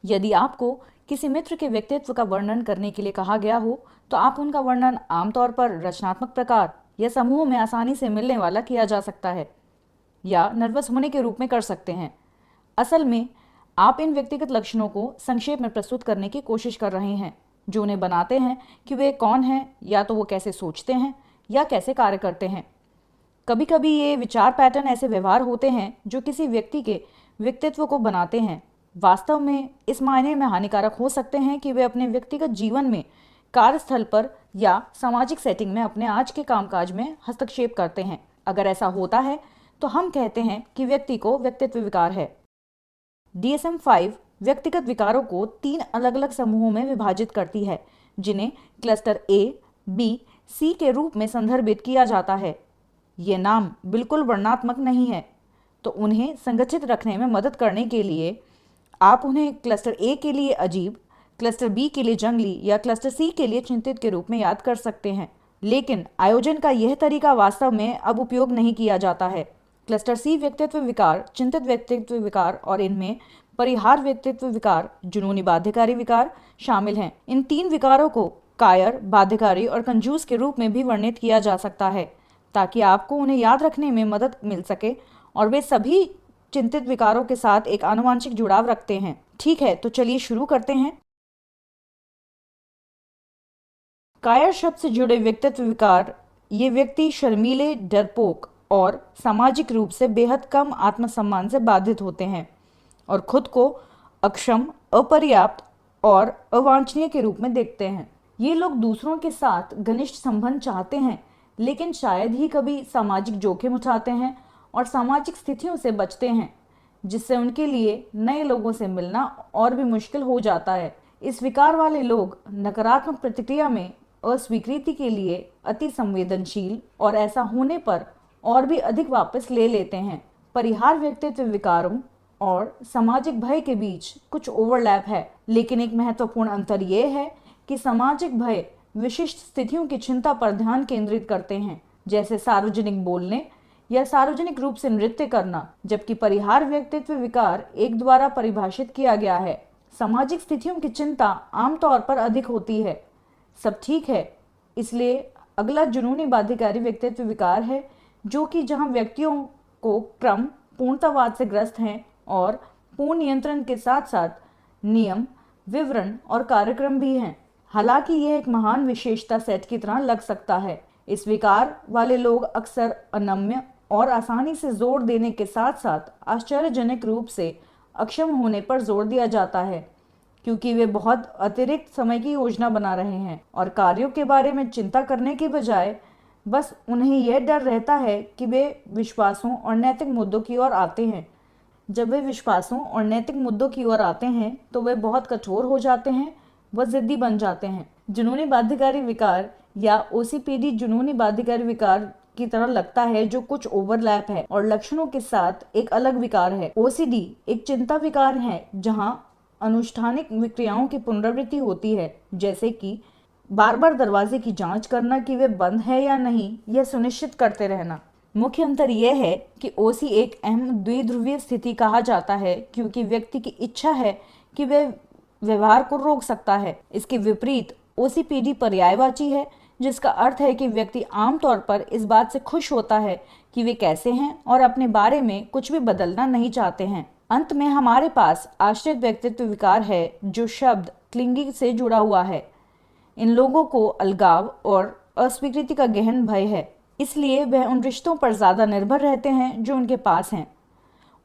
यदि आपको किसी मित्र के व्यक्तित्व का वर्णन करने के लिए कहा गया हो तो आप उनका वर्णन आमतौर पर रचनात्मक प्रकार या समूह में आसानी से मिलने वाला किया जा सकता है या नर्वस होने के रूप में कर सकते हैं। असल में आप इन व्यक्तिगत लक्षणों को संक्षेप में प्रस्तुत करने की कोशिश कर रहे हैं जो उन्हें बनाते हैं कि वे कौन हैं, या तो वो कैसे सोचते हैं या कैसे कार्य करते हैं। कभी कभी ये विचार पैटर्न ऐसे व्यवहार होते हैं जो किसी व्यक्ति के व्यक्तित्व को बनाते हैं, वास्तव में इस मायने में हानिकारक हो सकते हैं कि वे अपने व्यक्तिगत जीवन में, कार्यस्थल पर या सामाजिक सेटिंग में अपने आज के कामकाज में हस्तक्षेप करते हैं। अगर ऐसा होता है तो हम कहते हैं कि व्यक्ति को व्यक्तित्व विकार है। DSM-5 व्यक्तिगत विकारों को 3 अलग अलग समूहों में विभाजित करती है जिन्हें क्लस्टर A, B, C के रूप में संदर्भित किया जाता है। ये नाम बिल्कुल वर्णनात्मक नहीं है, तो उन्हें संगठित रखने में मदद करने के लिए आप उन्हें क्लस्टर A के लिए अजीब, क्लस्टर B के लिए जंगली या क्लस्टर C के लिए चिंतित के रूप में याद कर सकते हैं। लेकिन आयोजन का यह तरीका वास्तव में अब उपयोग नहीं किया जाता है। क्लस्टर C व्यक्तित्व विकार, चिंतित व्यक्तित्व विकार और इनमें परिहार व्यक्तित्व विकार, जुनूनी बाध्यकारी विकार शामिल हैं। इन 3 विकारों को कायर, बाध्यकारी और कंजूस के रूप में भी वर्णित किया जा सकता है ताकि आपको उन्हें याद रखने में मदद मिल सके, और वे सभी चिंतित विकारों के साथ एक आनुवंशिक जुड़ाव रखते हैं। ठीक है, तो चलिए शुरू करते हैं। कायर शब्द से जुड़े व्यक्तित्व विकार, ये व्यक्ति शर्मीले, डरपोक और सामाजिक रूप से बेहद कम आत्मसम्मान से बाधित होते हैं और खुद को अक्षम, अपर्याप्त और अवांछनीय के रूप में देखते हैं। ये लोग दूसरों के साथ घनिष्ठ संबंध चाहते हैं, लेकिन शायद ही कभी सामाजिक जोखिम उठाते हैं और सामाजिक स्थितियों से बचते हैं, जिससे उनके लिए नए लोगों से मिलना और भी मुश्किल हो जाता है। इस विकार वाले लोग नकारात्मक प्रतिक्रिया में अस्वीकृति के लिए अति संवेदनशील और ऐसा होने पर और भी अधिक वापस ले लेते हैं। परिहार व्यक्तित्व विकारों और सामाजिक भय के बीच कुछ ओवरलैप है, लेकिन एक महत्वपूर्ण अंतर यह है कि सामाजिक भय विशिष्ट स्थितियों की चिंता पर ध्यान केंद्रित करते हैं, जैसे सार्वजनिक बोलने या सार्वजनिक रूप से नृत्य करना, जबकि परिहार व्यक्तित्व विकार एक द्वारा परिभाषित किया गया है। सामाजिक स्थितियों की चिंता आमतौर पर अधिक होती है। सब ठीक है। इसलिए अगला जुनूनी बाध्यकारी व्यक्तित्व विकार है, जो कि जहां व्यक्तियों को क्रम पूर्णतावाद से ग्रस्त हैं और पूर्ण नियंत्रण के साथ साथ नियम, विवरण और कार्यक्रम भी हैं। हालांकि यह एक महान विशेषता सेट की तरह लग सकता है। इस विकार वाले लोग अक्सर अनम्य और आसानी से जोर देने के साथ साथ आश्चर्यजनक रूप से अक्षम होने पर जोर दिया जाता है, क्योंकि वे बहुत अतिरिक्त समय की योजना बना रहे हैं और कार्यों के बारे में चिंता करने के बजाय बस उन्हें यह डर रहता है कि वे विश्वासों और नैतिक मुद्दों की ओर आते हैं। जब वे विश्वासों और नैतिक मुद्दों की ओर आते हैं तो वे बहुत कठोर हो जाते हैं, वह जिद्दी बन जाते हैं। जुनूनी बाध्यकारी विकार या OCPD जुनूनी बाध्यकारी विकार की तरह लगता है, जो कुछ ओवरलैप है और लक्षणों के साथ एक अलग विकार है। OCD एक चिंता विकार है जहां अनुष्ठानिक क्रियाओं की पुनरावृत्ति होती है, जैसे कि बार बार दरवाजे की जांच करना कि वे बंद है या नहीं, यह सुनिश्चित करते रहना। मुख्य अंतर यह है कि OC एक अहम द्विध्रुवीय स्थिति कहा जाता है, क्योंकि व्यक्ति की इच्छा है कि वे व्यवहार को रोक सकता है। इसके विपरीत OCPD पर्यायवाची है, जिसका अर्थ है कि व्यक्ति आमतौर पर इस बात से खुश होता है कि वे कैसे हैं और अपने बारे में कुछ भी बदलना नहीं चाहते हैं। अंत में हमारे पास आश्रित व्यक्तित्व विकार है, जो शब्द क्लिंगी से जुड़ा हुआ है। इन लोगों को अलगाव और अस्वीकृति का गहन भय है, इसलिए वह उन रिश्तों पर ज़्यादा निर्भर रहते हैं जो उनके पास हैं।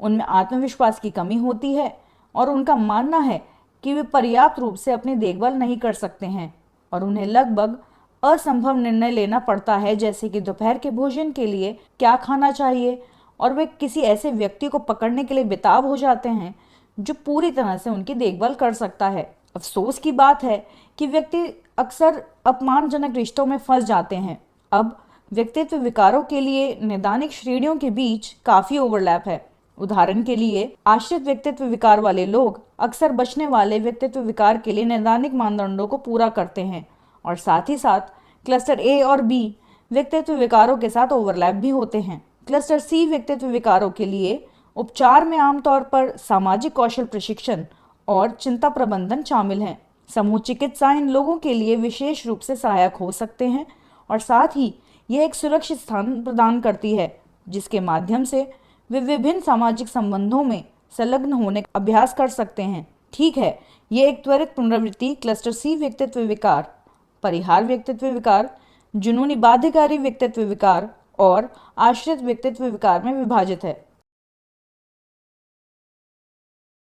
उनमें आत्मविश्वास की कमी होती है और उनका मानना है कि वे पर्याप्त रूप से अपनी देखभाल नहीं कर सकते हैं और उन्हें लगभग असंभव निर्णय लेना पड़ता है, जैसे कि दोपहर के भोजन के लिए क्या खाना चाहिए, और वे किसी ऐसे व्यक्ति को पकड़ने के लिए बेताब हो जाते हैं जो पूरी तरह से उनकी देखभाल कर सकता है। अफसोस की बात है कि व्यक्ति अक्सर अपमानजनक रिश्तों में फंस जाते हैं। अब व्यक्तित्व विकारों के लिए नैदानिक श्रेणियों के बीच काफ़ी ओवरलैप है। उदाहरण के लिए, आश्रित व्यक्तित्व विकार वाले लोग अक्सर बचने वाले व्यक्तित्व विकार के लिए नैदानिक मानदंडों को पूरा करते हैं, और साथ ही साथ क्लस्टर A और B व्यक्तित्व विकारों के साथ ओवरलैप भी होते हैं। क्लस्टर C व्यक्तित्व विकारों के लिए उपचार में आमतौर पर सामाजिक कौशल प्रशिक्षण और चिंता प्रबंधन शामिल हैं। समूह चिकित्सा इन लोगों के लिए विशेष रूप से सहायक हो सकते हैं और साथ ही यह एक सुरक्षित स्थान प्रदान करती है जिसके माध्यम से वे विभिन्न सामाजिक संबंधों में संलग्न होने का अभ्यास कर सकते हैं। ठीक है, ये एक त्वरित पुनरावृत्ति क्लस्टर सी व्यक्तित्व विकार, परिहार व्यक्तित्व विकार, जुनूनी बाध्यकारी व्यक्तित्व विकार और आश्रित व्यक्तित्व विकार में विभाजित है।